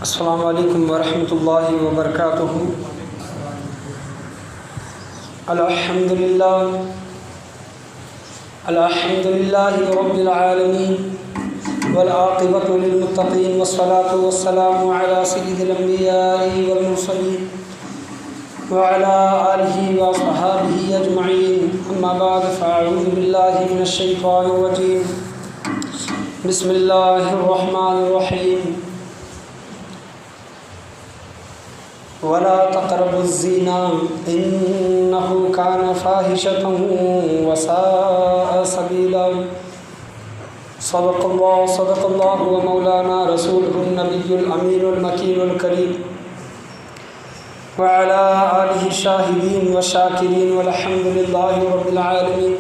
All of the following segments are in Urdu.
السلام علیکم ورحمۃ اللہ وبرکاتہ۔ الحمد للہ رب العالمین والعاقبۃ للمتقین والصلاۃ والسلام علی سید الانبیاء والمرسلین وعلى آلہ واصحابہ اجمعین، اما بعد فاعوذ باللہ من الشیطان الرجیم، بسم اللہ الرحمن الرحیم۔ ولا تقربوا الزنا انه كان فاحشة وساء سبيلا۔ صدق الله ومولانا رسوله النبي الأمين المكين الكريم وعلى آله الشاهدين والشاكرين والحمد لله رب العالمين۔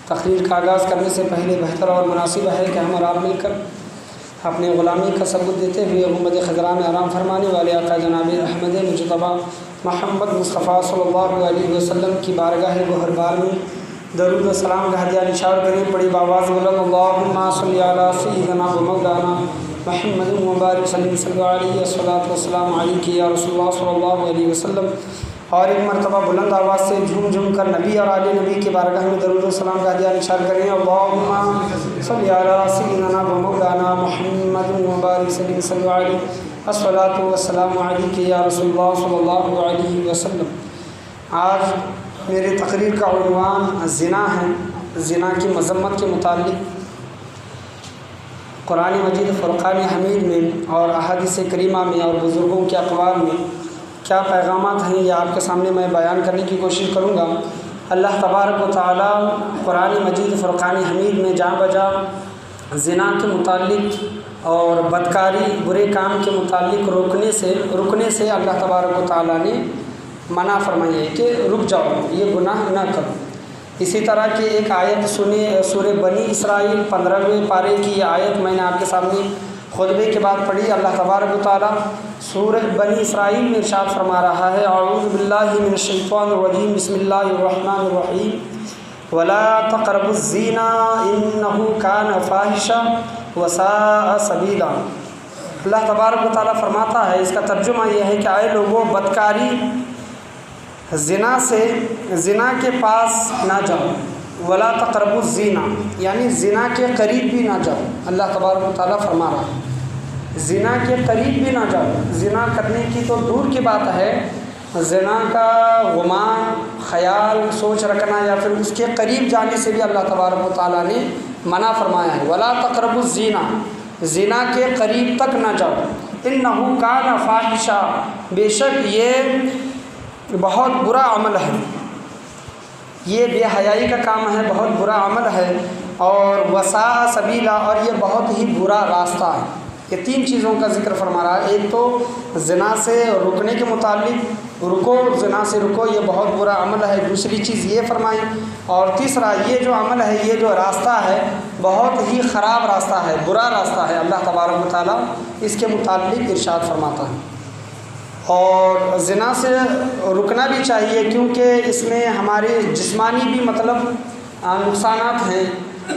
تقریر کا آغاز کرنے سے پہلے بہتر اور مناسب ہے کہ ہم اور آپ مل کر اپنے غلامی کا ثبوت دیتے ہوئے گنبد خضراء میں آرام فرمانے والے آقا جناب احمد مجتبیٰ محمد مصطفیٰ صلی اللہ علیہ وسلم کی بارگاہ گوہر بار میں درود و سلام کا ہدیہ نثار کریں۔ پڑی باواز بلند اللہم صلی علی سیدنا و مولانا محمد مبارک صلی علیہ والسلام علیک یا رسول اللہ صلی اللہ علیہ وسلم، اور ایک مرتبہ بلند آواز سے جھوم جھوم کر نبی اور آل نبی کی بارگاہ میں درود و سلام کا ہدیہ نثار کریں۔ اللہم صلی علی سیدنا و مولانا محمد مبارک صلی علیہ والسلام علیک یا رسول اللہ صلی اللہ علیہ وسلم۔ آج میرے تقریر کا عنوان زنا ہے۔ زنا کی مذمت کے متعلق قرآن مجید فرقان حمید میں اور احادیث کریمہ میں اور بزرگوں کے اقوال میں کیا پیغامات ہیں، یہ آپ کے سامنے میں بیان کرنے کی کوشش کروں گا۔ اللہ تبارک و تعالی قرآن مجید فرقان حمید میں جا بجا زنا کے متعلق اور بدکاری برے کام کے متعلق رکنے سے اللہ تبارک و تعالی نے منع فرمائی ہے کہ رک جاؤ، یہ گناہ نہ کرو۔ اسی طرح کی ایک آیت سنی سورہ بنی اسرائیل 15ویں پارے کی یہ آیت میں نے آپ کے سامنے خطبے کے بعد پڑھی۔ اللہ تبارک و تعالی سورہ بنی اسرائیل میں ارشاد فرما رہا ہے، اعوذ باللہ من الشیطان الرجیم، بسم اللہ الرحمن الرحیم، ولا تقربوا الزنا انه كان فاحشة وساء سبیلا۔ اللہ تبارک و تعالی فرماتا ہے، اس کا ترجمہ یہ ہے کہ اے لوگوں، بدکاری زنا کے پاس نہ جاؤ، ولا تقربوا الزنا یعنی زنا کے قریب بھی نہ جاؤ۔ اللہ تبارک و تعالی فرما رہا ہے زنا کے قریب بھی نہ جاؤ۔ زنا کرنے کی تو دور کی بات ہے، زنا کا گمان، خیال، سوچ رکھنا یا پھر اس کے قریب جانے سے بھی اللہ تبارک و تعالی نے منع فرمایا ہے۔ ولا تقربوا الزنا، زنا کے قریب تک نہ جاؤ، انہ کان فاحشہ، بے شک یہ بہت برا عمل ہے، یہ بے حیائی کا کام ہے، بہت برا عمل ہے، اور وساء سبیلا، اور یہ بہت ہی برا راستہ ہے۔ یہ تین چیزوں کا ذکر فرما رہا ہے۔ ایک تو زنا سے رکنے کے متعلق، رکو، زنا سے رکو، یہ بہت برا عمل ہے۔ دوسری چیز یہ فرمائی، اور تیسرا یہ جو عمل ہے، یہ جو راستہ ہے، بہت ہی خراب راستہ ہے، برا راستہ ہے۔ اللہ تبارک و تعالیٰ اس کے متعلق ارشاد فرماتا ہے۔ اور زنا سے رکنا بھی چاہیے، کیونکہ اس میں ہمارے جسمانی بھی نقصانات ہیں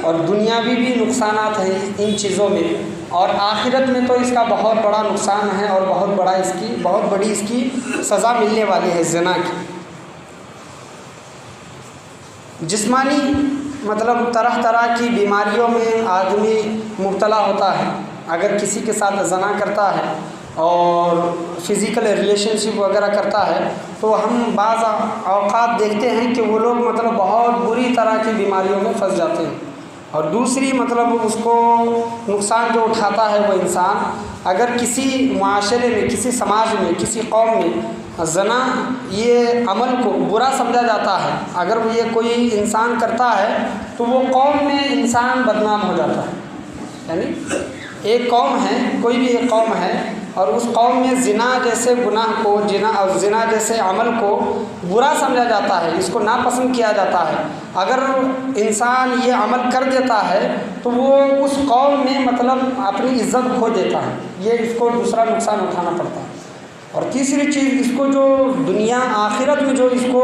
اور دنیاوی بھی نقصانات ہیں ان چیزوں میں، اور آخرت میں تو اس کا بہت بڑا نقصان ہے اور بہت بڑی اس کی سزا ملنے والی ہے زنا کی۔ جسمانی طرح طرح کی بیماریوں میں آدمی مبتلا ہوتا ہے اگر کسی کے ساتھ زنا کرتا ہے اور فزیکل ریلیشن شپ وغیرہ کرتا ہے، تو ہم بعض اوقات دیکھتے ہیں کہ وہ لوگ بہت بری طرح کی بیماریوں میں پھنس جاتے ہیں۔ اور دوسری اس کو نقصان جو اٹھاتا ہے وہ انسان، اگر کسی معاشرے میں، کسی سماج میں، کسی قوم میں زنا یہ عمل کو برا سمجھا جاتا ہے، اگر یہ کوئی انسان کرتا ہے تو وہ قوم میں انسان بدنام ہو جاتا ہے۔ یعنی ایک قوم ہے، کوئی بھی ایک قوم ہے، اور اس قوم میں زنا جیسے گناہ کو، زنا جیسے عمل کو برا سمجھا جاتا ہے، اس کو ناپسند کیا جاتا ہے۔ اگر انسان یہ عمل کر دیتا ہے تو وہ اس قوم میں اپنی عزت کھو دیتا ہے، یہ اس کو دوسرا نقصان اٹھانا پڑتا ہے۔ اور تیسری چیز، اس کو جو دنیا آخرت میں جو اس کو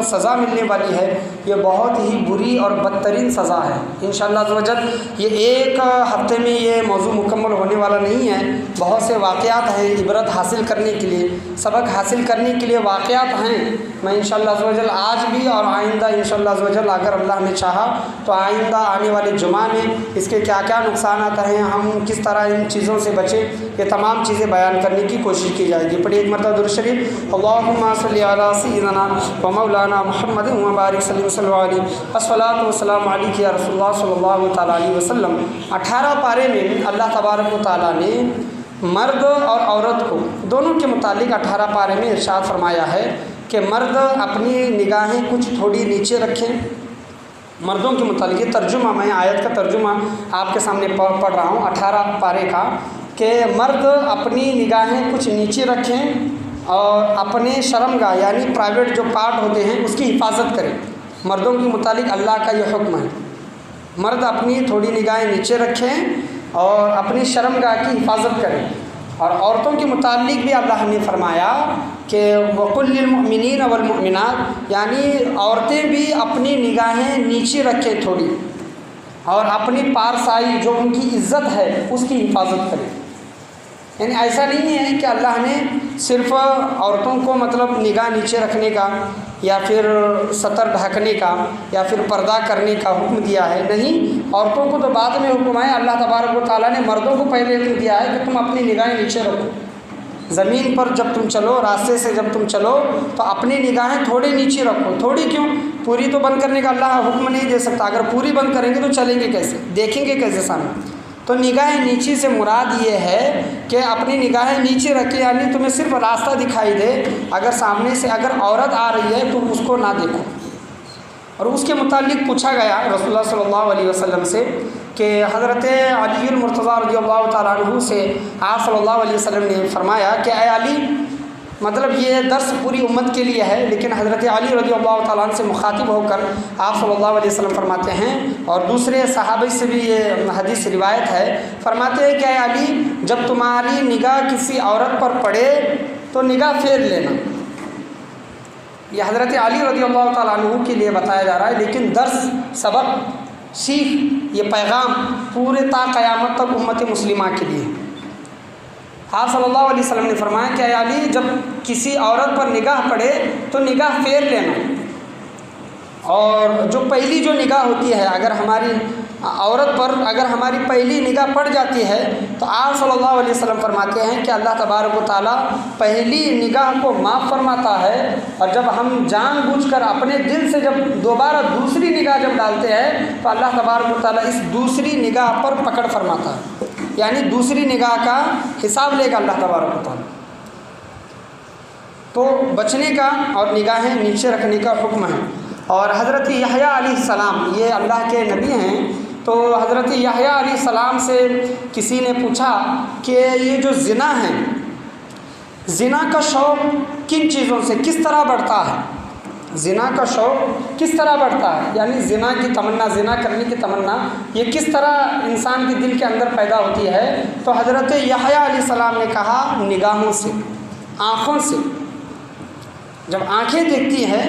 سزا ملنے والی ہے، یہ بہت ہی بری اور بدترین سزا ہے۔ انشاءاللہ عز و جل یہ ایک ہفتے میں یہ موضوع مکمل ہونے والا نہیں ہے، بہت سے واقعات ہیں عبرت حاصل کرنے کے لیے، سبق حاصل کرنے کے لیے واقعات ہیں۔ میں انشاءاللہ عز و جل آج بھی اور آئندہ انشاءاللہ عز و جل اگر اللہ نے چاہا تو آئندہ آنے والے جمعہ میں اس کے کیا کیا نقصانات ہیں، ہم کس طرح ان چیزوں سے بچیں، یہ تمام چیزیں بیان کرنے کی کوشش کی جائے گی۔ پڑھیے ایک مرتبہ درود شریف، اللہم صلی علی سیدنا و مولانا محمد و بارک وسلم علیہ الصلاۃ والسلام علیک یا رسول اللہ صلی اللہ تعالیٰ علیہ وسلم۔ 18 پارے میں اللہ تبارک و تعالیٰ نے مرد اور عورت کو دونوں کے متعلق 18 پارے میں ارشاد فرمایا ہے کہ مرد اپنی نگاہیں کچھ تھوڑی نیچے رکھیں۔ مردوں کے متعلق یہ ترجمہ، میں آیت کا ترجمہ آپ کے سامنے پڑھ رہا ہوں 18 پارے کا، کہ مرد اپنی نگاہیں کچھ نیچے رکھیں اور اپنے شرمگاہ یعنی پرائیویٹ جو پارٹ ہوتے ہیں اس کی حفاظت کریں۔ مردوں کے متعلق اللہ کا یہ حکم ہے، مرد اپنی تھوڑی نگاہیں نیچے رکھیں اور اپنی شرمگاہ کی حفاظت کریں۔ اور عورتوں کے متعلق بھی اللہ نے فرمایا کہ وَقُلْ لِلْمُؤْمِنِينَ وَالْمُؤْمِنَاتِ، یعنی عورتیں بھی اپنی نگاہیں نیچے رکھیں تھوڑی اور اپنی پارسائی جو ان کی عزت ہے اس کی حفاظت کریں۔ یعنی ایسا نہیں ہے کہ اللہ نے صرف عورتوں کو مطلب نگاہ نیچے رکھنے کا یا پھر سطر ڈھکنے کا یا پھر پردہ کرنے کا حکم دیا ہے، نہیں، عورتوں کو تو بعد میں حکم ہے۔ اللہ تبارک و تعالیٰ نے مردوں کو پہلے حکم دیا ہے کہ تم اپنی نگاہیں نیچے رکھو۔ زمین پر جب تم چلو، راستے سے جب تم چلو تو اپنی نگاہیں تھوڑی نیچے رکھو۔ تھوڑی کیوں؟ پوری تو بند کرنے کا اللہ حکم نہیں دے سکتا، اگر پوری بند کریں گے تو چلیں گے کیسے، دیکھیں گے کیسے سامنے؟ تو نگاہیں نیچے سے مراد یہ ہے کہ اپنی نگاہیں نیچے رکھے، یعنی تمہیں صرف راستہ دکھائی دے، اگر سامنے سے اگر عورت آ رہی ہے تو اس کو نہ دیکھو۔ اور اس کے متعلق پوچھا گیا رسول اللہ صلی اللہ علیہ وسلم سے کہ حضرت علی المرتضیٰ رضی اللہ تعالیٰ عنہ سے آپ صلی اللہ علیہ وسلم نے فرمایا کہ اے علی، مطلب یہ درس پوری امت کے لیے ہے، لیکن حضرت علی رضی اللہ تعالیٰ عنہ سے مخاطب ہو کر آپ صلی اللہ علیہ وسلم فرماتے ہیں، اور دوسرے صحابہ سے بھی یہ حدیث روایت ہے، فرماتے ہیں کہ اے علی، جب تمہاری نگاہ کسی عورت پر پڑے تو نگاہ پھیر لینا۔ یہ حضرت علی رضی اللہ تعالیٰ عنہ کے لیے بتایا جا رہا ہے، لیکن درس، سبق، سیکھ، یہ پیغام پورے تا قیامت تک امت مسلمہ کے لیے۔ آپ صلی اللہ علیہ وسلم نے فرمایا کہ اے علی، جب کسی عورت پر نگاہ پڑے تو نگاہ پھیر لینا، اور جو پہلی جو نگاہ ہوتی ہے، اگر ہماری عورت پر اگر ہماری پہلی نگاہ پڑ جاتی ہے تو آپ صلی اللہ علیہ وسلم فرماتے ہیں کہ اللہ تبارک و تعالیٰ پہلی نگاہ کو معاف فرماتا ہے، اور جب ہم جان بوجھ کر اپنے دل سے جب دوبارہ دوسری نگاہ جب ڈالتے ہیں تو اللہ تبارک و تعالیٰ اس دوسری نگاہ پر پکڑ فرماتا ہے، یعنی دوسری نگاہ کا حساب لے گا اللہ تبارک و تعالیٰ۔ تو بچنے کا اور نگاہیں نیچے رکھنے کا حکم ہے۔ اور حضرت یحییٰ علیہ السلام، یہ اللہ کے نبی ہیں، تو حضرت یحییٰ علیہ السلام سے کسی نے پوچھا کہ یہ جو زنا ہے، زنا کا شوق کن چیزوں سے کس طرح بڑھتا ہے، زنا کا شوق کس طرح بڑھتا ہے، یعنی زنا کی تمنا، زنا کرنے کی تمنا یہ کس طرح انسان کے دل کے اندر پیدا ہوتی ہے؟ تو حضرت یحییٰ علیہ السلام نے کہا نگاہوں سے، آنکھوں سے۔ جب آنکھیں دیکھتی ہیں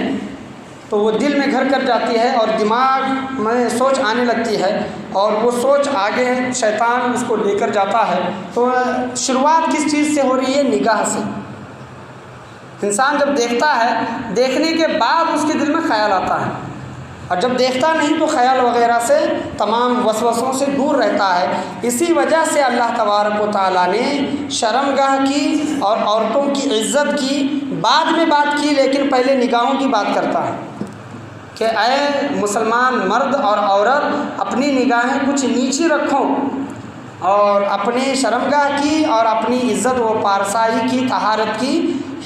تو وہ دل میں گھر کر جاتی ہے اور دماغ میں سوچ آنے لگتی ہے، اور وہ سوچ آگے شیطان اس کو لے کر جاتا ہے۔ تو شروعات کس چیز سے ہو رہی ہے؟ نگاہ سے۔ انسان جب دیکھتا ہے، دیکھنے کے بعد اس کے دل میں خیال آتا ہے، اور جب دیکھتا نہیں تو خیال وغیرہ سے تمام وسوسوں سے دور رہتا ہے۔ اسی وجہ سے اللہ تبارک و تعالیٰ نے شرمگاہ کی اور عورتوں کی عزت کی بعد میں بات کی، لیکن پہلے نگاہوں کی بات کرتا ہے کہ اے مسلمان مرد اور عورت، اپنی نگاہیں کچھ نیچے رکھو اور اپنے شرمگاہ کی اور اپنی عزت و پارسائی کی، طہارت کی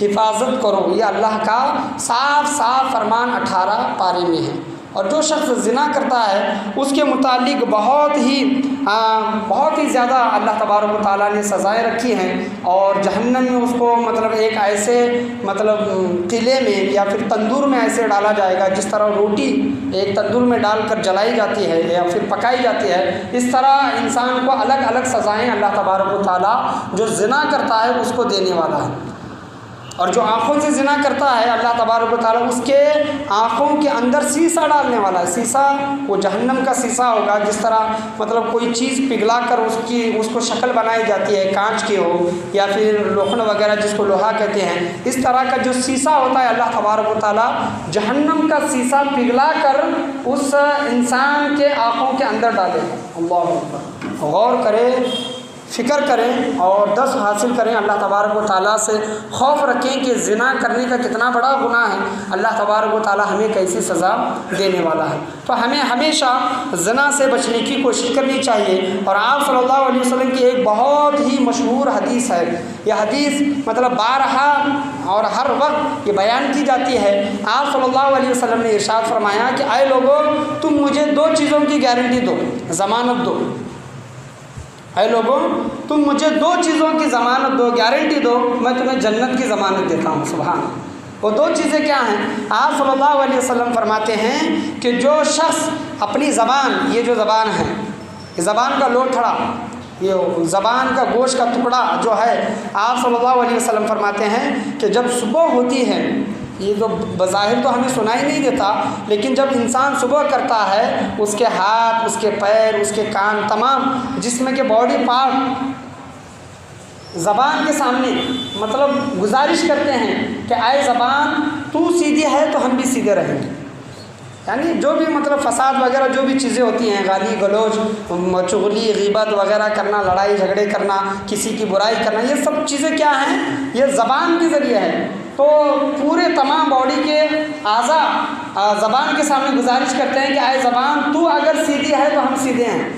حفاظت کرو۔ یہ اللہ کا صاف صاف فرمان 18 پارے میں ہے۔ اور جو شخص زنا کرتا ہے اس کے متعلق بہت ہی زیادہ اللہ تبارک و تعالیٰ نے سزائیں رکھی ہیں، اور جہنم میں اس کو مطلب ایک ایسے قلعے میں یا پھر تندور میں ایسے ڈالا جائے گا، جس طرح روٹی ایک تندور میں ڈال کر جلائی جاتی ہے یا پھر پکائی جاتی ہے، اس طرح انسان کو الگ الگ سزائیں اللہ تبارک و تعالیٰ جو زنا کرتا ہے اس کو دینے والا ہے۔ اور جو آنکھوں سے زنا کرتا ہے اللہ تبارک و تعالیٰ اس کے آنکھوں کے اندر سیسا ڈالنے والا ہے۔ سیسا وہ جہنم کا سیسا ہوگا، جس طرح مطلب کوئی چیز پگھلا کر اس کو شکل بنائی جاتی ہے، کانچ کی ہو یا پھر لوکھڑ وغیرہ جس کو لوہا کہتے ہیں، اس طرح کا جو سیسا ہوتا ہے اللہ تبارک و تعالیٰ جہنم کا سیسا پگھلا کر اس انسان کے آنکھوں کے اندر ڈالے۔ اللہ اکبر۔ غور کریں، فکر کریں اور درس حاصل کریں، اللہ تبارک و تعالیٰ سے خوف رکھیں کہ زنا کرنے کا کتنا بڑا گناہ ہے، اللہ تبارک و تعالیٰ ہمیں کیسی سزا دینے والا ہے۔ تو ہمیں ہمیشہ زنا سے بچنے کی کوشش کرنی چاہیے۔ اور آپ صلی اللہ علیہ وسلم کی ایک بہت ہی مشہور حدیث ہے، یہ حدیث مطلب بارہا اور ہر وقت یہ بیان کی جاتی ہے۔ آپ صلی اللہ علیہ وسلم نے ارشاد فرمایا کہ اے لوگو، تم مجھے 2 چیزوں کی گارنٹی دو، ضمانت دو۔ اے لوگوں، تم مجھے 2 چیزوں کی ضمانت دو، گارنٹی دو، میں تمہیں جنت کی ضمانت دیتا ہوں۔ سبحان اللہ۔ وہ 2 چیزیں کیا ہیں؟ آپ صلی اللہ علیہ وسلم فرماتے ہیں کہ جو شخص اپنی زبان، یہ جو زبان ہے، زبان کا لوتھڑا، یہ زبان کا گوشت کا ٹکڑا جو ہے، آپ صلی اللہ علیہ وسلم فرماتے ہیں کہ جب صبح ہوتی ہے، یہ تو بظاہر تو ہمیں سنائی نہیں دیتا، لیکن جب انسان صبح کرتا ہے، اس کے ہاتھ، اس کے پیر، اس کے کان، تمام جسم کے باڈی پارٹ زبان کے سامنے مطلب گزارش کرتے ہیں کہ اے زبان، تو سیدھی ہے تو ہم بھی سیدھے رہیں گے۔ یعنی جو بھی مطلب فساد وغیرہ جو بھی چیزیں ہوتی ہیں، گالی گلوچ، چغلی، غیبت وغیرہ کرنا، لڑائی جھگڑے کرنا، کسی کی برائی کرنا، یہ سب چیزیں کیا ہیں؟ یہ زبان کے ذریعے ہے۔ تو پورے تمام باڈی کے اعضاء زبان کے سامنے گزارش کرتے ہیں کہ اے زبان، تو اگر سیدھی ہے تو ہم سیدھے ہیں۔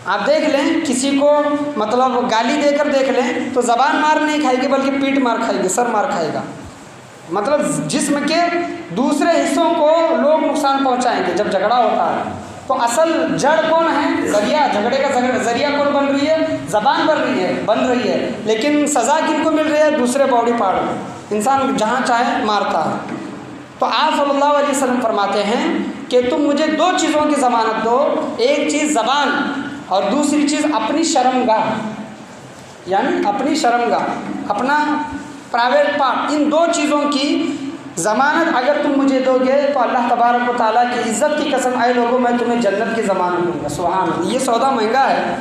آپ دیکھ لیں، کسی کو مطلب گالی دے کر دیکھ لیں تو زبان مار نہیں کھائے گی بلکہ پیٹ مار کھائے گی، سر مار کھائے گا۔ مطلب جسم کے دوسرے حصوں کو لوگ نقصان پہنچائیں گے جب جھگڑا ہوتا ہے۔ تو اصل جڑ کون ہے؟ ذریعہ، جھگڑے کا ذریعہ کون بن رہی ہے؟ زبان بن رہی ہے، لیکن سزا کن کو مل رہی ہے؟ دوسرے باڈی پارٹ میں، انسان جہاں چاہے مارتا ہے۔ تو آپ صلی اللہ علیہ وسلم فرماتے ہیں کہ تم مجھے 2 چیزوں کی ضمانت دو، ایک چیز زبان اور دوسری چیز اپنی شرمگاہ، یعنی اپنی شرمگاہ، اپنا پرائیویٹ پارٹ، ان 2 چیزوں کی ضمانت اگر تم مجھے دو گے تو اللہ تبارک و تعالیٰ کی عزت کی قسم اے لوگوں، میں تمہیں جنت کی ضمانت دوں گا۔ سبحان اللہ۔ یہ سودا مہنگا ہے،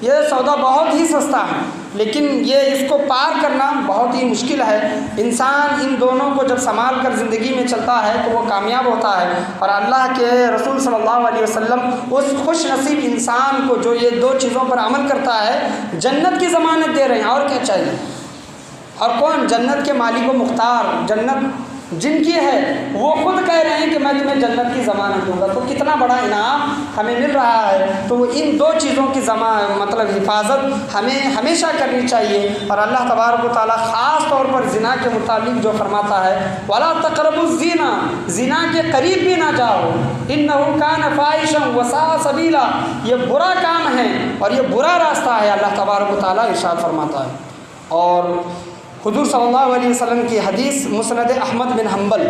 یہ سودا بہت ہی سستا ہے، لیکن یہ اس کو پار کرنا بہت ہی مشکل ہے۔ انسان ان دونوں کو جب سنبھال کر زندگی میں چلتا ہے تو وہ کامیاب ہوتا ہے۔ اور اللہ کے رسول صلی اللہ علیہ وسلم اس خوش نصیب انسان کو جو یہ 2 چیزوں پر عمل کرتا ہے جنت کی ضمانت دے رہے ہیں۔ اور کیا چاہیے؟ اور کون؟ جنت کے مالک و مختار، جنت جن کی ہے وہ خود کہہ رہے ہیں کہ میں تمہیں جنت کی ضمانت دوں گا۔ تو کتنا بڑا انعام ہمیں مل رہا ہے۔ تو ان 2 چیزوں کی مطلب حفاظت ہمیں ہمیشہ کرنی چاہیے۔ اور اللہ تبارک و تعالیٰ خاص طور پر زنا کے متعلق جو فرماتا ہے، وَلَا تَقْرَبُوا الزِّنَا، زنا کے قریب بھی نہ جاؤ، إِنَّهُ كَانَ فَاحِشًا وَسَاءَ سَبِيلًا، یہ برا کام ہے اور یہ برا راستہ ہے، اللہ تبارک و تعالیٰ ارشاد فرماتا ہے۔ اور حضور صلی اللہ علیہ وسلم کی حدیث مسند احمد بن حنبل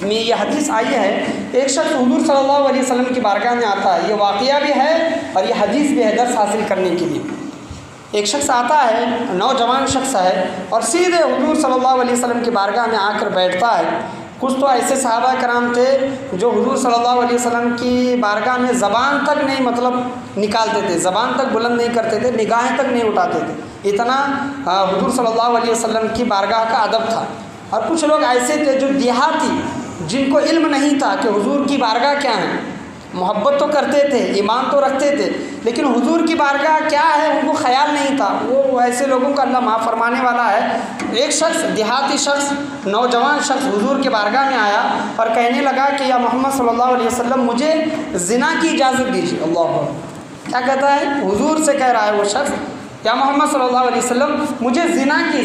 میں یہ حدیث آئی ہے، ایک شخص حضور صلی اللہ علیہ وسلم کی بارگاہ میں آتا ہے، یہ واقعہ بھی ہے اور یہ حدیث بھی ہے درس حاصل کرنے کے لیے۔ ایک شخص آتا ہے، نوجوان شخص ہے، اور سیدھے حضور صلی اللہ علیہ وسلم کی بارگاہ میں آ کر بیٹھتا ہے۔ کچھ تو ایسے صحابہ کرام تھے جو حضور صلی اللہ علیہ وسلم کی بارگاہ میں زبان تک نہیں مطلب نکالتے تھے، زبان تک بلند نہیں کرتے تھے، نگاہیں تک نہیں اٹھاتے تھے، اتنا حضور صلی اللہ علیہ وسلم کی بارگاہ کا ادب تھا۔ اور کچھ لوگ ایسے تھے جو دیہاتی، جن کو علم نہیں تھا کہ حضور کی بارگاہ کیا ہے، محبت تو کرتے تھے، ایمان تو رکھتے تھے، لیکن حضور کی بارگاہ کیا ہے ان کو خیال نہیں تھا۔ وہ ایسے لوگوں کا اللہ معاف فرمانے والا ہے۔ ایک شخص، دیہاتی شخص، نوجوان شخص حضور کی بارگاہ میں آیا اور کہنے لگا کہ یا محمد صلی اللہ علیہ وسلم، مجھے زنا کی اجازت دیجیے۔ اللہ اکبر۔ کیا کہتا ہے؟ حضور سے کہہ رہا ہے وہ شخص، یا محمد صلی اللہ علیہ وسلم، مجھے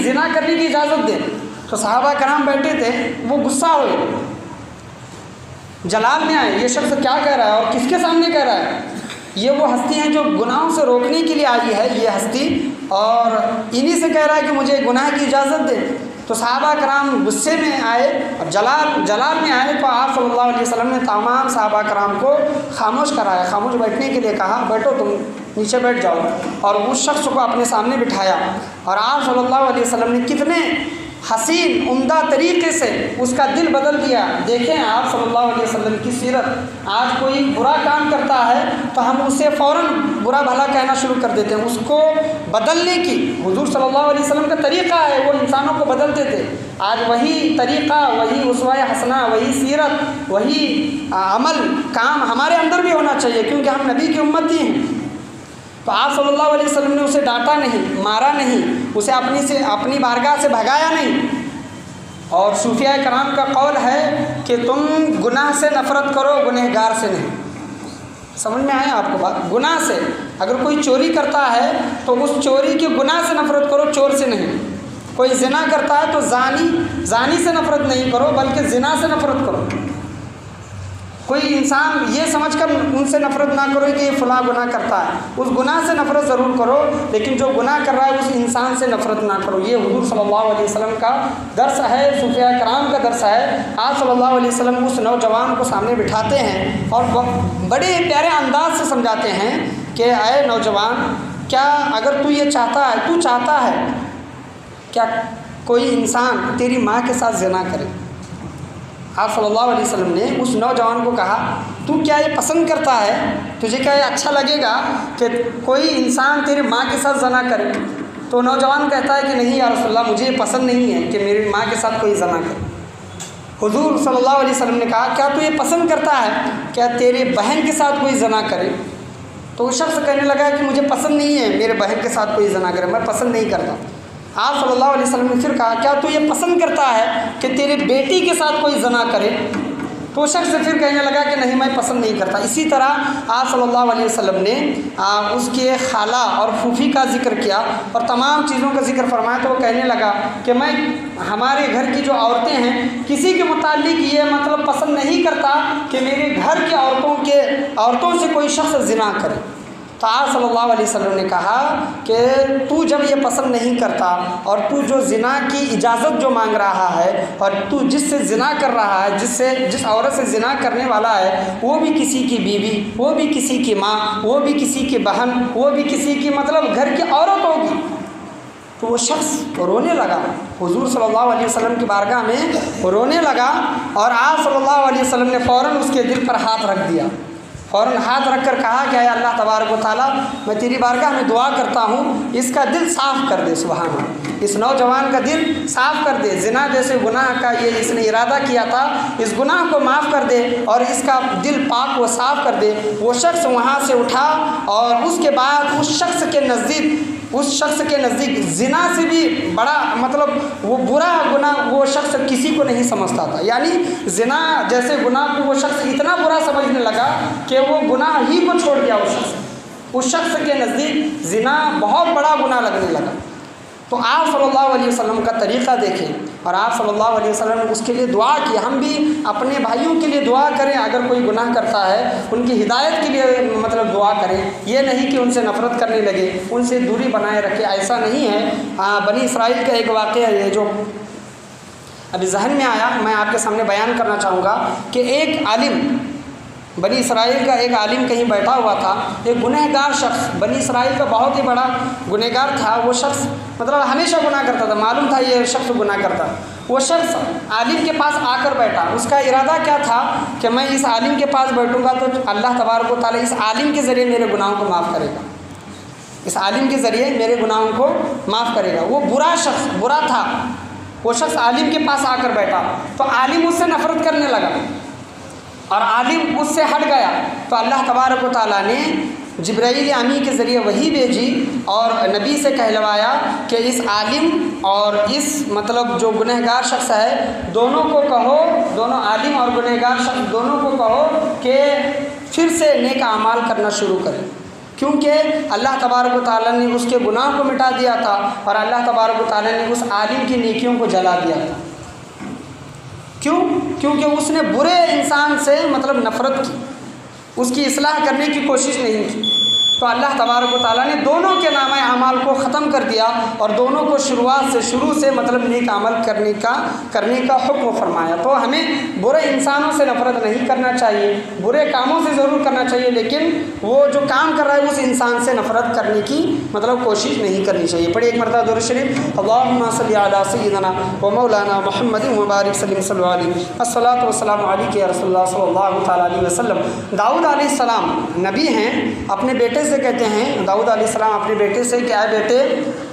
زنا کرنے کی اجازت دیں۔ تو صحابہ کرام بیٹھے تھے، وہ غصہ ہوئے، جلال میں آئے، یہ شخص کیا کہہ رہا ہے اور کس کے سامنے کہہ رہا ہے؟ یہ وہ ہستی ہیں جو گناہوں سے روکنے کے لیے آئی ہے یہ ہستی، اور انہی سے کہہ رہا ہے کہ مجھے گناہ کی اجازت دے۔ تو صحابہ کرام غصے میں آئے اور جلال میں آئے، تو آپ صلی اللہ علیہ وسلم نے تمام صحابہ کرام کو خاموش کرایا، خاموش بیٹھنے کے لیے کہا، بیٹھو تم نیچے بیٹھ جاؤ، اور اس شخص کو اپنے سامنے بٹھایا۔ اور آپ صلی اللہ علیہ وسلم نے کتنے حسین عمدہ طریقے سے اس کا دل بدل دیا۔ دیکھیں آپ صلی اللہ علیہ وسلم کی سیرت، آج کوئی برا کام کرتا ہے تو ہم اسے فوراً برا بھلا کہنا شروع کر دیتے ہیں۔ اس کو بدلنے کی حضور صلی اللہ علیہ وسلم کا طریقہ ہے، وہ انسانوں کو بدلتے تھے۔ آج وہی طریقہ، وہی اسوہ حسنہ، وہی سیرت، وہی عمل کام ہمارے اندر بھی ہونا چاہیے، کیونکہ ہم نبی کی امتی ہیں۔ تو آپ صلی اللہ علیہ وسلم نے اسے ڈانٹا نہیں، مارا نہیں، اسے اپنی بارگاہ سے بھگایا نہیں۔ اور صوفیاء کرام کا قول ہے کہ تم گناہ سے نفرت کرو، گنہگار سے نہیں۔ سمجھ میں آیا آپ کو بات؟ گناہ سے، اگر کوئی چوری کرتا ہے تو اس چوری کے گناہ سے نفرت کرو، چور سے نہیں۔ کوئی زنا کرتا ہے تو زانی سے نفرت نہیں کرو، بلکہ زنا سے نفرت کرو۔ کوئی انسان یہ سمجھ کر ان سے نفرت نہ کرو کہ یہ فلاں گناہ کرتا ہے، اس گناہ سے نفرت ضرور کرو، لیکن جو گناہ کر رہا ہے اس انسان سے نفرت نہ کرو۔ یہ حضور صلی اللہ علیہ وسلم کا درس ہے، صوفیاء کرام کا درس ہے۔ آپ صلی اللہ علیہ وسلم اس نوجوان کو سامنے بٹھاتے ہیں اور بڑے پیارے انداز سے سمجھاتے ہیں کہ اے نوجوان، کیا اگر تو یہ چاہتا ہے کیا کوئی انسان تیری ماں کے ساتھ زنا کرے؟ آپ صلی اللہ علیہ وسلم نے اس نوجوان کو کہا تو کیا یہ پسند کرتا ہے؟ تجھے کیا یہ اچھا لگے گا کہ کوئی انسان تیری ماں کے ساتھ زنا کرے؟ تو نوجوان کہتا ہے کہ نہیں یا رسول اللہ، مجھے یہ پسند نہیں ہے کہ میری ماں کے ساتھ کوئی زنا کرے۔ حضور صلی اللہ علیہ وسلم نے کہا کیا تو یہ پسند کرتا ہے کیا تیرے بہن کے ساتھ کوئی زنا کرے؟ تو وہ شخص کہنے لگا کہ مجھے پسند نہیں ہے میرے بہن کے ساتھ کوئی زنا کرے، میں پسند نہیں کرتا۔ آپ صلی اللہ علیہ وسلم نے پھر کہا کیا تو یہ پسند کرتا ہے کہ تیرے بیٹی کے ساتھ کوئی زنا کرے؟ تو وہ شخص پھر کہنے لگا کہ نہیں، میں پسند نہیں کرتا۔ اسی طرح آپ صلی اللہ علیہ وسلم نے اس کے خالہ اور پھوپھی کا ذکر کیا اور تمام چیزوں کا ذکر فرمایا، تو وہ کہنے لگا کہ میں ہمارے گھر کی جو عورتیں ہیں کسی کے متعلق یہ مطلب پسند نہیں کرتا کہ میرے گھر کے عورتوں سے کوئی شخص زنا کرے۔ تو آپ صلی اللہ علیہ وسلم نے کہا کہ تو جب یہ پسند نہیں کرتا اور تو جو زنا کی اجازت جو مانگ رہا ہے اور تو جس سے زنا کر رہا ہے، جس عورت سے زنا کرنے والا ہے وہ بھی کسی کی بیوی، وہ بھی کسی کی ماں، وہ بھی کسی کی بہن، وہ بھی کسی کی مطلب گھر کی عورت ہوگی۔ تو وہ شخص رونے لگا، حضور صلی اللہ علیہ وسلم کی بارگاہ میں رونے لگا، اور آپ صلی اللہ علیہ وسلم نے فوراً اس کے دل پر ہاتھ رکھ دیا، فوراً ہاتھ رکھ کر کہا کہ اے اللہ تبارک و تعالیٰ، میں تیری بارگاہ میں دعا کرتا ہوں اس کا دل صاف کر دے، سبحان اللہ، اس نوجوان کا دل صاف کر دے، زنا جیسے گناہ کا یہ اس نے ارادہ کیا تھا، اس گناہ کو معاف کر دے اور اس کا دل پاک و صاف کر دے۔ وہ شخص وہاں سے اٹھا اور اس کے بعد اس شخص کے نزدیک زنا سے بھی بڑا مطلب وہ برا گناہ وہ شخص کسی کو نہیں سمجھتا تھا، یعنی زنا جیسے گناہ کو وہ شخص اتنا برا سمجھنے لگا کہ وہ گناہ ہی کو چھوڑ دیا۔ اس شخص کے نزدیک زنا بہت بڑا گناہ لگنے لگا۔ تو آپ صلی اللہ علیہ وسلم کا طریقہ دیکھیں، اور آپ صلی اللہ علیہ وسلم نے اس کے لیے دعا کی۔ ہم بھی اپنے بھائیوں کے لیے دعا کریں، اگر کوئی گناہ کرتا ہے ان کی ہدایت کے لیے مطلب دعا کریں، یہ نہیں کہ ان سے نفرت کرنے لگے، ان سے دوری بنائے رکھے، ایسا نہیں ہے۔ بنی اسرائیل کا ایک واقعہ ہے جو ابھی ذہن میں آیا، میں آپ کے سامنے بیان کرنا چاہوں گا کہ ایک عالم، بنی اسرائیل کا ایک عالم کہیں بیٹھا ہوا تھا، ایک گنہگار شخص، بنی اسرائیل کا بہت ہی بڑا گنہگار تھا۔ وہ شخص مطلب ہمیشہ گناہ کرتا تھا، معلوم تھا یہ شخص گناہ کرتا۔ وہ شخص عالم کے پاس آ کر بیٹھا، اس کا ارادہ کیا تھا کہ میں اس عالم کے پاس بیٹھوں گا تو اللہ تبارک و تعالیٰ اس عالم کے ذریعے میرے گناہوں کو معاف کرے گا، اس عالم کے ذریعے میرے گناہوں کو معاف کرے گا۔ وہ برا تھا، وہ شخص عالم کے پاس آ کر بیٹھا تو عالم اس سے نفرت کرنے لگا اور عالم اس سے ہٹ گیا، تو اللہ تبارک و تعالیٰ نے جبرائیل امی کے ذریعے وحی بھیجی اور نبی سے کہلوایا کہ اس عالم اور اس مطلب جو گنہگار شخص ہے دونوں کو کہو، دونوں عالم اور گنہگار شخص دونوں کو کہو کہ پھر سے نیک اعمال کرنا شروع کریں، کیونکہ اللہ تبارک و تعالیٰ نے اس کے گناہ کو مٹا دیا تھا اور اللہ تبارک و تعالیٰ نے اس عالم کی نیکیوں کو جلا دیا تھا۔ کیونکہ اس نے برے انسان سے مطلب نفرت کی، اس کی اصلاح کرنے کی کوشش نہیں کی۔ تو اللہ تبارک و تعالیٰ نے دونوں کے نامہ اعمال کو ختم کر دیا اور دونوں کو شروع سے مطلب نیک عمل کرنے کا حکم فرمایا۔ تو ہمیں برے انسانوں سے نفرت نہیں کرنا چاہیے، برے کاموں سے ضرور کرنا چاہیے، لیکن وہ جو کام کر رہا ہے اس انسان سے نفرت کرنے کی مطلب کوشش نہیں کرنی چاہیے۔ پڑھیے ایک مرتبہ درود شریف، اللہم صلی علی سیدنا و مولانا محمد مبارک صلی اللہ علیہ الصلاۃ والسلام علیک یا رسول اللہ صلی اللہ تعالیٰ علیہ وسلم۔ داؤد علیہ السلام نبی ہیں، اپنے بیٹے سے کہتے ہیں، داؤد علیہ السلام اپنے بیٹے سے کہ اے بیٹے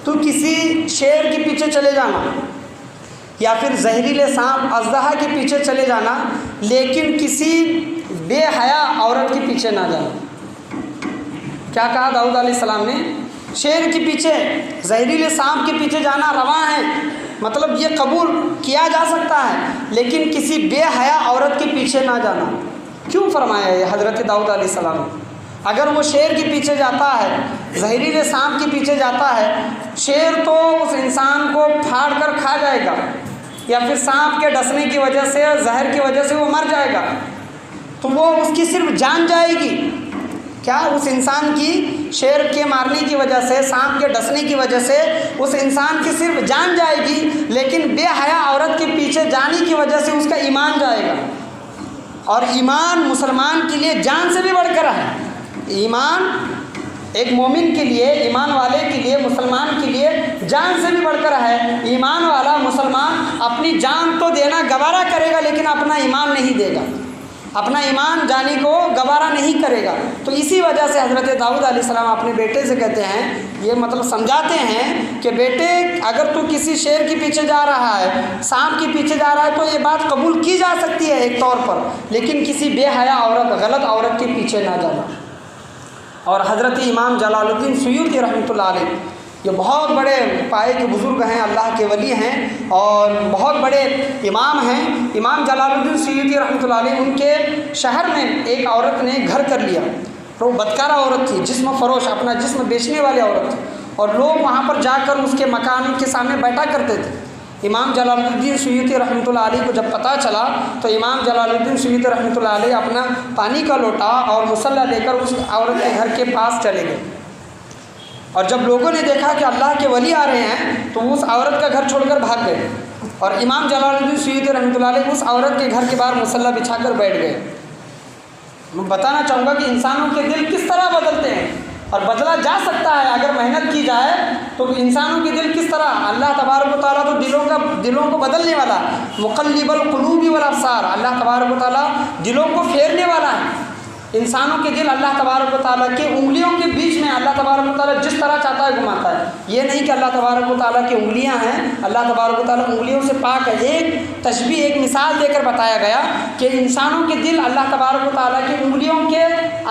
تو کسی شیر کے پیچھے چلے جانا یا پھر زہریلے سانپ اژدہا کے پیچھے چلے جانا، لیکن کسی بے حیا عورت کے پیچھے نہ جانا۔ کیا کہا داؤد علیہ السلام نے؟ شیر کے پیچھے، زہریلے سانپ کے پیچھے جانا رواں ہے، مطلب یہ قبول کیا جا سکتا ہے، لیکن کسی بے حیا عورت کے پیچھے نہ جانا۔ کیوں فرمایا یہ حضرت داؤد علیہ السلام نے؟ اگر وہ شیر کے پیچھے جاتا ہے، زہریلے سانپ کے پیچھے جاتا ہے، شیر تو اس انسان کو پھاڑ کر کھا جائے گا، یا پھر سانپ کے ڈسنے کی وجہ سے، زہر کی وجہ سے وہ مر جائے گا، تو وہ اس کی صرف جان جائے گی۔ کیا اس انسان کی شیر کے مارنے کی وجہ سے، سانپ کے ڈسنے کی وجہ سے اس انسان کی صرف جان جائے گی، لیکن بے حیا عورت کے پیچھے جانے کی وجہ سے اس کا ایمان جائے گا۔ اور ایمان مسلمان کے لیے جان سے بھی بڑھ کر ہے۔ ایمان ایک مومن کے لیے، ایمان والے کے لیے، مسلمان کے لیے جان سے بھی بڑھ کر ہے۔ ایمان والا مسلمان اپنی جان تو دینا گوارا کرے گا، لیکن اپنا ایمان نہیں دے گا، اپنا ایمان جانے کو گوارا نہیں کرے گا۔ تو اسی وجہ سے حضرت داؤد علیہ السلام اپنے بیٹے سے کہتے ہیں، یہ مطلب سمجھاتے ہیں کہ بیٹے اگر تو کسی شیر کے پیچھے جا رہا ہے، سانپ کے پیچھے جا رہا ہے، تو یہ بات قبول کی جا سکتی ہے ایک طور پر، لیکن کسی بے حیا عورت، غلط عورت کے پیچھے نہ جانا۔ اور حضرت امام جلال الدین سیوطی رحمۃ اللہ علیہ، یہ بہت بڑے پائے کے بزرگ ہیں، اللہ کے ولی ہیں اور بہت بڑے امام ہیں۔ امام جلال الدین سیوطی رحمۃ اللہ علیہ، ان کے شہر میں ایک عورت نے گھر کر لیا، وہ بدکارہ عورت تھی، جسم فروش، اپنا جسم بیچنے والی عورت تھی، اور لوگ وہاں پر جا کر اس کے مکان کے سامنے بیٹھا کرتے تھے۔ امام جلال الدین سیوطی رحمۃ اللہ علیہ کو جب پتہ چلا تو امام جلال الدین سیوطی رحمۃ اللہ علیہ اپنا پانی کا لوٹا اور مصلی لے کر اس عورت کے گھر کے پاس چلے گئے، اور جب لوگوں نے دیکھا کہ اللہ کے ولی آ رہے ہیں تو وہ اس عورت کا گھر چھوڑ کر بھاگ گئے، اور امام جلال الدین سیوطی رحمۃ اللہ علیہ اس عورت کے گھر کے باہر مصلی بچھا کر بیٹھ گئے۔ میں بتانا چاہوں گا کہ انسانوں کے دل کس طرح بدلتے ہیں، اور بدلا جا سکتا ہے اگر محنت کی جائے تو انسانوں کے دل کس طرح، اللہ تبارک و تعالیٰ تو دلوں کو بدلنے والا، مقلب القلوب والابصار، اللہ تبارک و تعالیٰ دلوں کو پھیرنے والا ہے۔ انسانوں کے دل اللہ تبارک و تعالیٰ کے انگلیوں کے بیچ میں اللہ تبارک و تعالیٰ جس طرح چاہتا ہے گھماتا ہے۔ یہ نہیں کہ اللہ تبارک و تعالیٰ کی انگلیاں ہیں، اللہ تبارک و تعالیٰ انگلیوں سے پاک ہے۔ ایک تشبیہ، ایک مثال دے کر بتایا گیا کہ انسانوں کے دل اللہ تبارک و تعالیٰ کی انگلیوں کے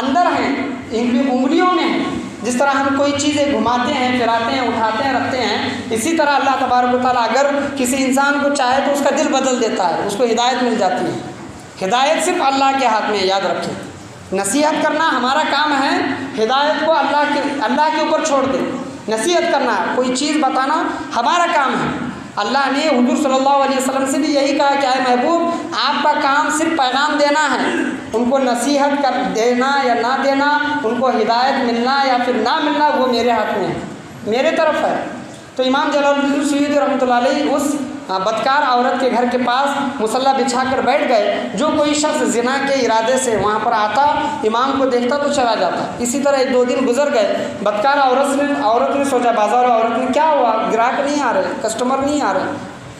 اندر ہیں، انگلیوں میں ہیں۔ جس طرح ہم کوئی چیزیں گھماتے ہیں، پھراتے ہیں، اٹھاتے ہیں، رکھتے ہیں، اسی طرح اللہ تبارک و تعالیٰ اگر کسی انسان کو چاہے تو اس کا دل بدل دیتا ہے، اس کو ہدایت مل جاتی ہے۔ ہدایت صرف اللہ کے ہاتھ میں ہے، یاد رکھیں۔ نصیحت کرنا ہمارا کام ہے، ہدایت کو اللہ کے اوپر چھوڑ دیں۔ نصیحت کرنا، کوئی چیز بتانا ہمارا کام ہے۔ اللہ نے حضور صلی اللہ علیہ وسلم سے بھی یہی کہا کہ اے محبوب، آپ کا کام صرف پیغام دینا ہے، ان کو نصیحت کر دینا یا نہ دینا، ان کو ہدایت ملنا یا پھر نہ ملنا، وہ میرے ہاتھ میں ہے، میرے طرف ہے۔ تو امام جلال الدین سیوطی رحمۃ اللہ علیہ اس بدکار عورت کے گھر کے پاس مصلی بچھا کر بیٹھ گئے۔ جو کوئی شخص زنا کے ارادے سے وہاں پر آتا، امام کو دیکھتا تو چلا جاتا۔ اسی طرح 1-2 دن گزر گئے، بدکار عورت نے سوچا، بازار عورت نے کیا ہوا، گراہک نہیں آ رہے، کسٹمر نہیں آ رہے،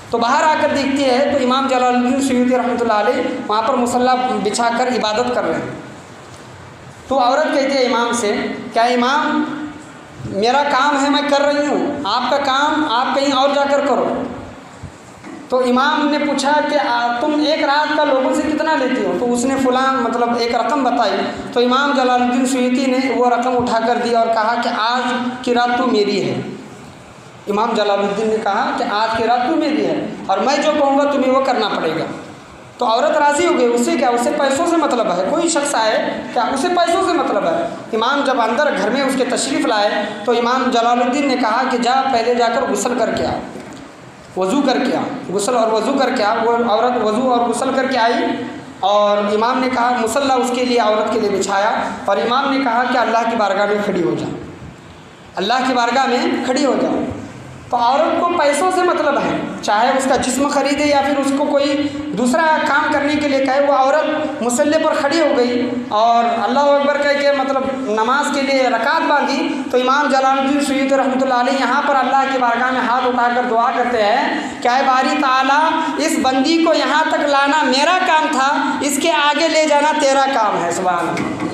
تو باہر آ کر دیکھتی ہے تو امام جلال الدین سیوطی رحمۃ اللہ علیہ وہاں پر مصلی بچھا کر عبادت کر رہے ہیں۔ تو عورت کہتی ہے امام سے، کیا امام، میرا کام ہے، میں کر رہی ہوں، آپ کا کام آپ کہیں اور جا کر کرو۔ تو امام نے پوچھا کہ تم ایک رات کا لوگوں سے کتنا لیتی ہو؟ تو اس نے فلاں مطلب ایک رقم بتائی۔ تو امام جلال الدین سیوطی نے وہ رقم اٹھا کر دی اور کہا کہ آج کی رات تو میری ہے۔ امام جلال الدین نے کہا کہ آج کی رات تو میری ہے اور میں جو کہوں گا تمہیں وہ کرنا پڑے گا۔ تو عورت راضی ہو گئی، اس سے کیا، اسے پیسوں سے مطلب ہے، کوئی شخص آئے کیا اسے پیسوں سے مطلب ہے۔ امام جب اندر گھر میں اس کے تشریف لائے تو امام جلال الدین نے کہا کہ جا پہلے جا کر غسل کر کے آ، وضو کر کے آ، غسل اور وضو کر کے آ۔ وہ عورت وضو اور غسل کر کے آئی اور امام نے کہا مصلی اس کے لیے عورت کے لیے بچھایا، اور امام نے کہا کہ اللہ کی بارگاہ میں کھڑی ہو جاؤ، اللہ کی بارگاہ میں کھڑی ہو جاؤ۔ تو عورت کو پیسوں سے مطلب ہے، چاہے اس کا جسم خریدے یا پھر اس کو کوئی دوسرا کام کرنے کے لیے کہے، وہ عورت مصلی پر کھڑی ہو گئی اور اللہ اکبر کہہ کے مطلب نماز کے لیے رکعت باندھی، تو امام جلال الدین سیوطی رحمۃ اللہ علیہ یہاں پر اللہ کی بارگاہ میں ہاتھ اٹھا کر دعا کرتے ہیں کہ اے باری تعالیٰ، اس بندی کو یہاں تک لانا میرا کام تھا، اس کے آگے لے جانا تیرا کام ہے۔ سبحان اللہ۔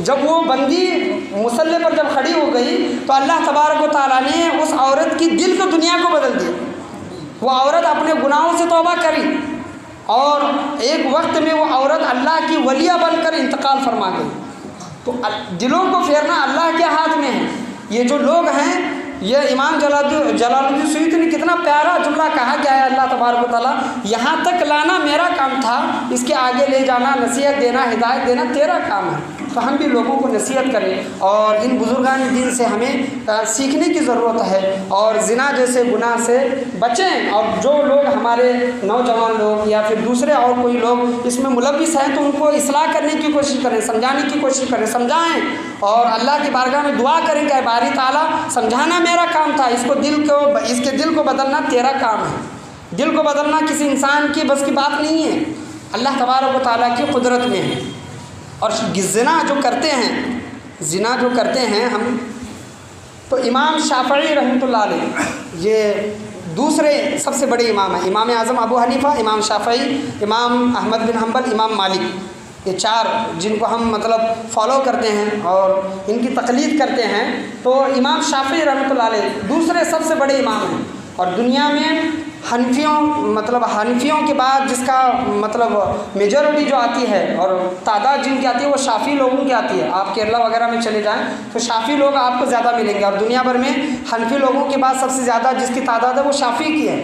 جب وہ بندی مصلی پر جب کھڑی ہو گئی تو اللہ تبارک و تعالیٰ نے اس عورت کی دل کو دنیا کو بدل دیا۔ وہ عورت اپنے گناہوں سے توبہ کری اور ایک وقت میں وہ عورت اللہ کی ولیہ بن کر انتقال فرما گئی۔ تو دلوں کو پھیرنا اللہ کے ہاتھ میں ہے۔ یہ جو لوگ ہیں، یہ امام جلال الدین سیوطی نے کتنا پیارا جملہ کہا کہ ہے اللہ تبارک و تعالیٰ، یہاں تک لانا میرا کام تھا، اس کے آگے لے جانا، نصیحت دینا، ہدایت دینا تیرا کام ہے۔ تو ہم بھی لوگوں کو نصیحت کریں اور ان بزرگان دین سے ہمیں سیکھنے کی ضرورت ہے، اور زنا جیسے گناہ سے بچیں۔ اور جو لوگ ہمارے نوجوان لوگ یا پھر دوسرے اور کوئی لوگ اس میں ملوث ہیں تو ان کو اصلاح کرنے کی کوشش کریں، سمجھانے کی کوشش کریں، سمجھائیں اور اللہ کی بارگاہ میں دعا کریں کہ اے باری تعالیٰ، سمجھانا میرا کام تھا، اس کے دل کو بدلنا تیرا کام ہے۔ دل کو بدلنا کسی انسان کی بس کی بات نہیں ہے، اللہ تبارک و تعالیٰ کی قدرت میں ہے۔ اور زنا جو کرتے ہیں ہم، تو امام شافعی رحمۃ اللہ علیہ یہ دوسرے سب سے بڑے امام ہیں۔ امام اعظم ابو حنیفہ، امام شافعی، امام احمد بن حنبل، امام مالک، یہ چار جن کو ہم مطلب فالو کرتے ہیں اور ان کی تقلید کرتے ہیں، تو امام شافعی رحمۃ اللہ علیہ دوسرے سب سے بڑے امام ہیں۔ اور دنیا میں حنفیوں کے بعد جس کا مطلب میجورٹی جو آتی ہے اور تعداد جن کی آتی ہے وہ شافعی لوگوں کی آتی ہے۔ آپ کیرلا وغیرہ میں چلے جائیں تو شافعی لوگ آپ کو زیادہ ملیں گے، اور دنیا بھر میں حنفی لوگوں کے بعد سب سے زیادہ جس کی تعداد ہے وہ شافعی کی ہے۔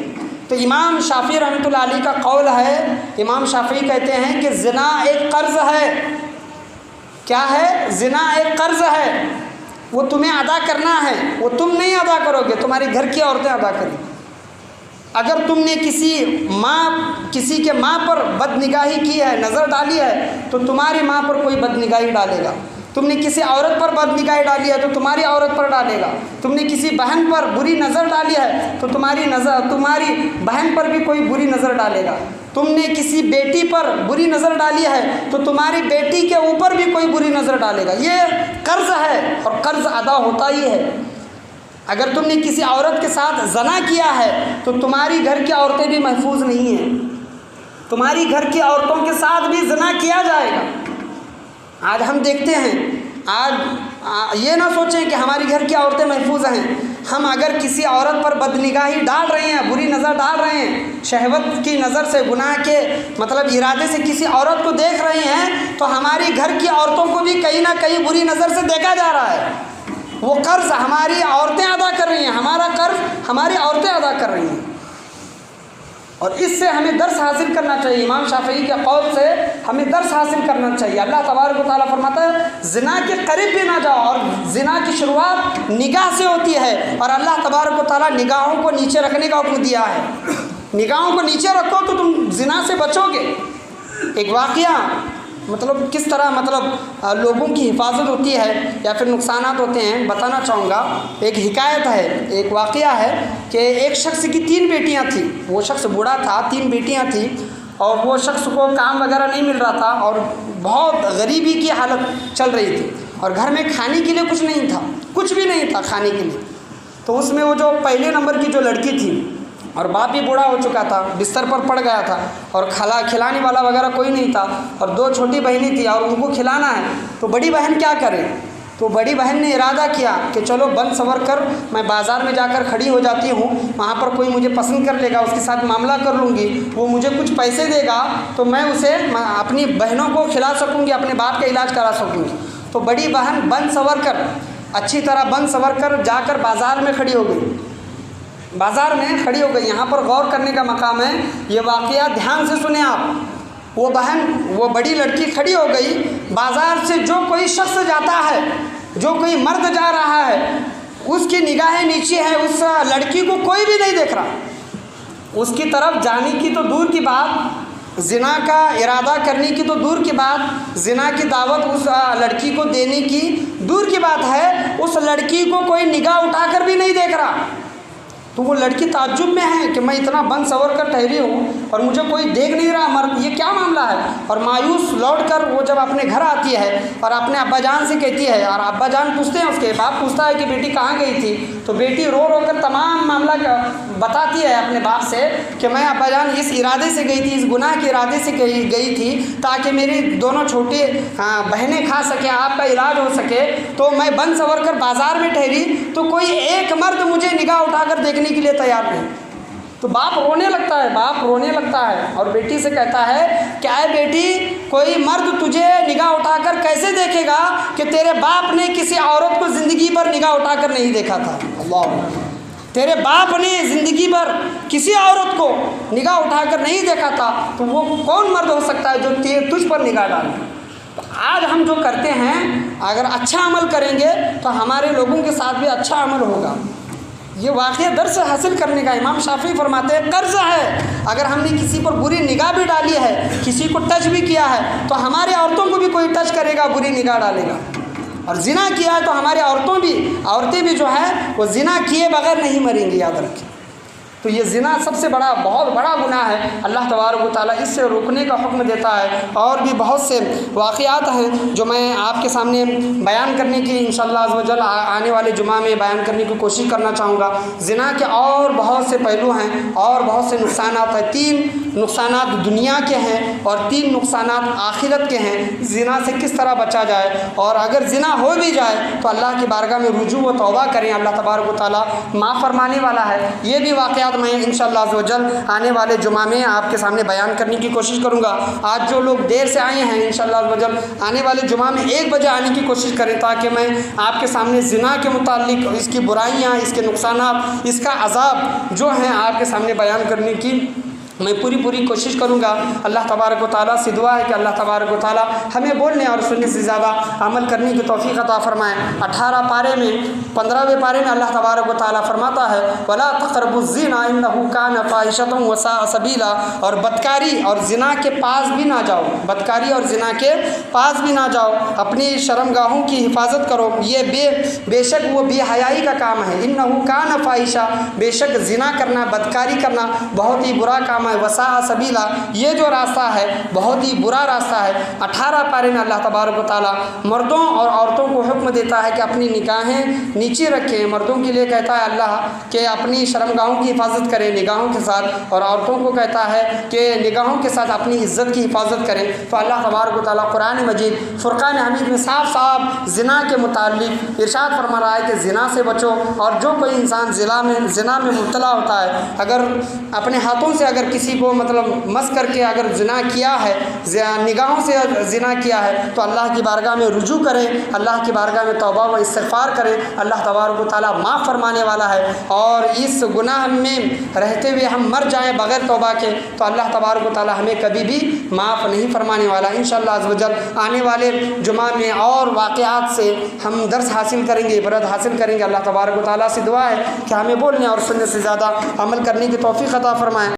تو امام شافعی رحمۃ اللہ علیہ کا قول ہے، امام شافعی کہتے ہیں کہ زنا ایک قرض ہے۔ کیا ہے؟ زنا ایک قرض ہے، وہ تمہیں ادا کرنا ہے، وہ تم نہیں ادا کرو گے، تمہاری گھر کی عورتیں ادا کریں گی۔ اگر تم نے کسی کے ماں پر بد نگاہی کی ہے، نظر ڈالی ہے، تو تمہاری ماں پر کوئی بد نگاہی ڈالے گا۔ تم نے کسی عورت پر بد نگاہی ڈالی ہے تو تمہاری عورت پر ڈالے گا۔ تم نے کسی بہن پر بری نظر ڈالی ہے تو تمہاری بہن پر بھی کوئی بری نظر ڈالے گا۔ تم نے کسی بیٹی پر بری نظر ڈالی ہے تو تمہاری بیٹی کے اوپر بھی کوئی بری نظر ڈالے گا۔ یہ قرض ہے اور قرض ادا ہوتا ہی ہے۔ اگر تم نے کسی عورت کے ساتھ زنا کیا ہے تو تمہاری گھر کی عورتیں بھی محفوظ نہیں ہیں، تمہاری گھر کی عورتوں کے ساتھ بھی زنا کیا جائے گا۔ آج ہم دیکھتے ہیں، آج یہ نہ سوچیں کہ ہماری گھر کی عورتیں محفوظ ہیں۔ ہم اگر کسی عورت پر بد نگاہی ڈال رہے ہیں، بری نظر ڈال رہے ہیں، شہوت کی نظر سے، گناہ کے مطلب ارادے سے کسی عورت کو دیکھ رہے ہیں، تو ہماری گھر کی عورتوں کو بھی کہیں نہ کہیں بری نظر سے دیکھا جا رہا ہے۔ وہ قرض ہماری عورتیں ادا کر رہی ہیں، ہمارا قرض ہماری عورتیں ادا کر رہی ہیں، اور اس سے ہمیں درس حاصل کرنا چاہیے۔ امام شافعی کے قول سے ہمیں درس حاصل کرنا چاہیے۔ اللہ تبارک و تعالیٰ فرماتا ہے زنا کے قریب بھی نہ جاؤ، اور زنا کی شروعات نگاہ سے ہوتی ہے، اور اللہ تبارک و تعالیٰ نگاہوں کو نیچے رکھنے کا حکم دیا ہے۔ نگاہوں کو نیچے رکھو تو تم زنا سے بچو گے۔ ایک واقعہ مطلب کس طرح لوگوں کی حفاظت ہوتی ہے یا پھر نقصانات ہوتے ہیں بتانا چاہوں گا۔ ایک حکایت ہے، ایک واقعہ ہے کہ ایک شخص کی 3 بیٹیاں تھیں۔ وہ شخص بوڑھا تھا، 3 بیٹیاں تھیں، اور وہ شخص کو کام وغیرہ نہیں مل رہا تھا اور بہت غریبی کی حالت چل رہی تھی، اور گھر میں کھانے کے لیے کچھ نہیں تھا، کچھ بھی نہیں تھا کھانے کے لیے۔ تو اس میں وہ جو پہلے نمبر کی جو لڑکی تھی، اور باپ بھی بوڑھا ہو چکا تھا، بستر پر پڑ گیا تھا، اور کھلانے والا وغیرہ کوئی نہیں تھا، اور 2 چھوٹی بہنیں تھیں اور ان کو کھلانا ہے، تو بڑی بہن کیا کرے؟ تو بڑی بہن نے ارادہ کیا کہ چلو بن سنور کر میں بازار میں جا کر کھڑی ہو جاتی ہوں، وہاں پر کوئی مجھے پسند کر لے گا، اس کے ساتھ معاملہ کر لوں گی، وہ مجھے کچھ پیسے دے گا تو میں اسے اپنی بہنوں کو کھلا سکوں گی، اپنے باپ کا علاج کرا سکوں گی۔ تو بڑی بہن بن سنور کر، اچھی طرح بن سنور کر جا کر بازار میں کھڑی ہو گئی، بازار میں کھڑی ہو گئی۔ یہاں پر غور کرنے کا مقام ہے، یہ واقعہ دھیان سے سنیں آپ۔ وہ بہن، وہ بڑی لڑکی کھڑی ہو گئی، بازار سے جو کوئی شخص جاتا ہے، جو کوئی مرد جا رہا ہے، اس کی نگاہیں نیچے ہے، اس لڑکی کو کوئی بھی نہیں دیکھ رہا، اس کی طرف جانے کی تو دور کی بات، زنا کا ارادہ کرنے کی تو دور کی بات، زنا کی دعوت اس لڑکی کو دینے کی دور کی بات ہے، اس لڑکی کو کوئی نگاہ اٹھا کر بھی نہیں دیکھ رہا، تو وہ لڑکی تعجب میں ہے کہ میں اتنا بند سور کر ٹھہری ہوں اور مجھے کوئی دیکھ نہیں رہا، مرد یہ کیا معاملہ ہے؟ اور مایوس لوٹ کر وہ جب اپنے گھر آتی ہے اور اپنے ابا جان سے کہتی ہے، اور ابا جان پوچھتے ہیں، اس کے باپ پوچھتا ہے کہ بیٹی کہاں گئی تھی، تو بیٹی رو رو کر تمام معاملہ بتاتی ہے اپنے باپ سے کہ میں ابا جان اس ارادے سے گئی تھی، اس گناہ کے ارادے سے گئی تھی تاکہ میری دونوں چھوٹے بہنیں کھا سکیں، آپ کا علاج ہو سکے، تو میں بند سور کر بازار میں ٹھہری تو کوئی ایک مرد مجھے نگاہ اٹھا کر دیکھنے کے لیے تیار نہیں۔ تو باپ رونے لگتا ہے اور بیٹی سے کہتا ہے کہ اے بیٹی، کوئی مرد تجھے نگاہ اٹھا کر کیسے دیکھے گا کہ تیرے باپ نے کسی عورت کو زندگی پر نگاہ اٹھا کر نہیں دیکھا تھا؟ اللہ، تیرے باپ نے زندگی پر کسی عورت کو نگاہ اٹھا کر نہیں دیکھا تھا، تو وہ کون مرد ہو سکتا ہے جو تجھ پر نگاہ ڈالے؟ تو آج ہم جو کرتے ہیں، اگر اچھا عمل کریں گے تو ہمارے لوگوں کے ساتھ بھی اچھا عمل ہوگا۔ یہ واقعہ درس حاصل کرنے کا، امام شافعی فرماتے ہیں قرض ہے، اگر ہم نے کسی پر بری نگاہ بھی ڈالی ہے، کسی کو ٹچ بھی کیا ہے، تو ہمارے عورتوں کو بھی کوئی ٹچ کرے گا، بری نگاہ ڈالے گا، اور زنا کیا ہے تو ہماری عورتیں بھی جو ہیں وہ زنا کیے بغیر نہیں مریں گی، یاد رکھیں۔ تو یہ زنا سب سے بڑا، بہت بڑا گناہ ہے، اللہ تبارک و تعالیٰ اس سے روکنے کا حکم دیتا ہے۔ اور بھی بہت سے واقعات ہیں جو میں آپ کے سامنے بیان کرنے کی انشاءاللہ عز و جل آنے والے جمعہ میں بیان کرنے کی کوشش کرنا چاہوں گا۔ زنا کے اور بہت سے پہلو ہیں اور بہت سے نقصانات ہیں، 3 نقصانات دنیا کے ہیں اور 3 نقصانات آخرت کے ہیں۔ زنا سے کس طرح بچا جائے، اور اگر زنا ہو بھی جائے تو اللہ کی بارگاہ میں رجوع و توبہ کریں، اللہ تبارک و تعالیٰ معاف فرمانے والا ہے۔ یہ بھی واقعات میں انشاءاللہ عز و جل آنے والے جمعہ میں آپ کے سامنے بیان کرنے کی کوشش کروں گا۔ آج جو لوگ دیر سے آئے ہیں، انشاءاللہ عز و جل آنے والے جمعہ میں 1 بجے آنے کی کوشش کریں، تاکہ میں آپ کے سامنے زنا کے متعلق اس کی برائیاں، اس کے نقصانات، اس کا عذاب جو ہیں آپ کے سامنے بیان کرنے کی میں پوری کوشش کروں گا۔ اللہ تبارک و تعالیٰ سے دعا ہے کہ اللہ تبارک و تعالیٰ ہمیں بولنے اور سننے سے زیادہ عمل کرنے کی توفیق عطا فرمائے۔ 18 پارے میں 15ویں پارے میں اللہ تبارک و تعالیٰ فرماتا ہے وَلَا تَقْرَبُوا الزِّنَا إِنَّهُ كَانَ فَاحِشَةً وَسَاءَ سَبِيلًا، اور بدکاری اور زنا کے پاس بھی نہ جاؤ، بدکاری اور زنا کے پاس بھی نہ جاؤ، اپنی شرمگاہوں کی حفاظت کرو، یہ بے شک وہ بے حیائی کا کام ہے۔ إِنَّهُ كَانَ فَاحِشَةً، بے شک زنا کرنا، بدکاری کرنا بہت ہی برا کام ہے۔ وساء سبیلا، یہ جو راستہ ہے بہت ہی برا راستہ ہے۔ 18 پارے میں اللہ تبارک و تعالیٰ مردوں اور عورتوں کو حکم دیتا ہے کہ اپنی نگاہیں نیچے رکھیں۔ مردوں کے لیے کہتا ہے اللہ کہ اپنی شرمگاہوں کی حفاظت کریں نگاہوں کے ساتھ، اور عورتوں کو کہتا ہے کہ نگاہوں کے ساتھ اپنی عزت کی حفاظت کریں۔ تو اللہ تبارک و تعالیٰ قرآن مجید فرقان حمید میں صاف زنا کے متعلق ارشاد فرما رہا ہے کہ زنا سے بچو، اور جو کوئی انسان زنا میں مبتلا ہوتا ہے، اگر اپنے ہاتھوں سے اگر کسی کو مس کر کے اگر زنا کیا ہے، نگاہوں سے زنا کیا ہے، تو اللہ کی بارگاہ میں رجوع کریں، اللہ کی بارگاہ میں توبہ و استغفار کریں، اللہ تبارک و تعالیٰ معاف فرمانے والا ہے۔ اور اس گناہ میں رہتے ہوئے ہم مر جائیں بغیر توبہ کے، تو اللہ تبارک و تعالیٰ ہمیں کبھی بھی معاف نہیں فرمانے والا۔ انشاءاللہ عز و جل آنے والے جمعہ میں اور واقعات سے ہم درس حاصل کریں گے، عبرت حاصل کریں گے۔ اللہ تبارک و تعالیٰ سے دعا ہے کہ ہمیں بولنے اور سننے سے زیادہ عمل کرنے کی توفیق عطا فرمائے۔